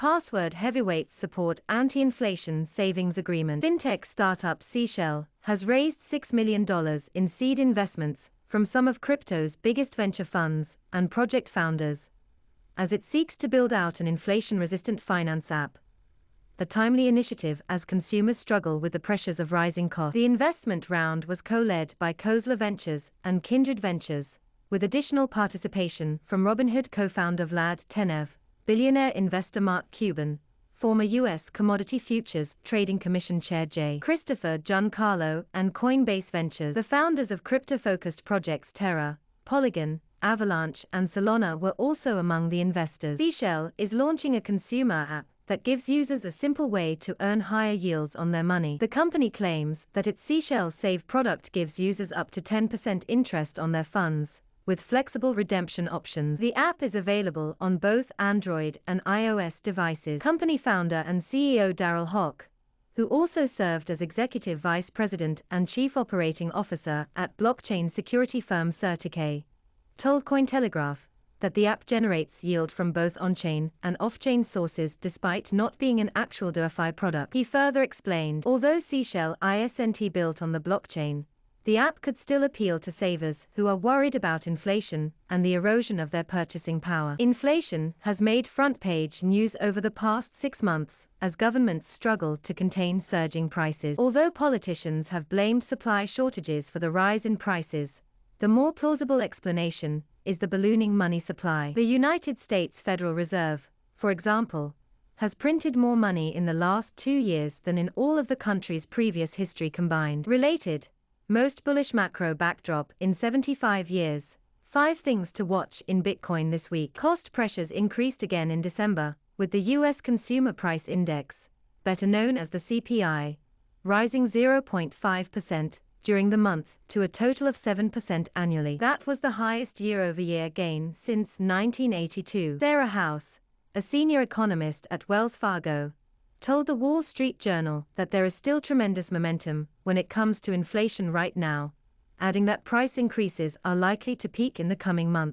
Password heavyweights support anti-inflation savings agreement. Fintech startup Seashell has raised $6 million in seed investments from some of crypto's biggest venture funds and project founders, as it seeks to build out an inflation-resistant finance app. A timely initiative as consumers struggle with the pressures of rising costs. The investment round was co-led by Khosla Ventures and Kindred Ventures, with additional participation from Robinhood co-founder Vlad Tenev, billionaire investor Mark Cuban, former U.S. Commodity Futures Trading Commission Chair J. Christopher Giancarlo and Coinbase Ventures. The founders of crypto-focused projects Terra, Polygon, Avalanche and Solana were also among the investors. Seashell is launching a consumer app that gives users a simple way to earn higher yields on their money. The company claims that its Seashell Save product gives users up to 10% interest on their funds, with flexible redemption options. The app is available on both Android and iOS devices. Company founder and CEO Daryl Hock, who also served as executive vice president and chief operating officer at blockchain security firm Certicay, told Cointelegraph that the app generates yield from both on-chain and off-chain sources despite not being an actual DeFi product. He further explained, although Seashell isn't built on the blockchain, the app could still appeal to savers who are worried about inflation and the erosion of their purchasing power. Inflation has made front-page news over the past 6 months as governments struggle to contain surging prices. Although politicians have blamed supply shortages for the rise in prices, the more plausible explanation is the ballooning money supply. The United States Federal Reserve, for example, has printed more money in the last 2 years than in all of the country's previous history combined. Related, most bullish macro backdrop in 75 years. 5 things to watch in Bitcoin this week. Cost pressures increased again in December, with the U.S. Consumer Price Index, better known as the CPI, rising 0.5% during the month to a total of 7% annually. That was the highest year-over-year gain since 1982. Sarah House, a senior economist at Wells Fargo, told the Wall Street Journal that there is still tremendous momentum when it comes to inflation right now, adding that price increases are likely to peak in the coming months.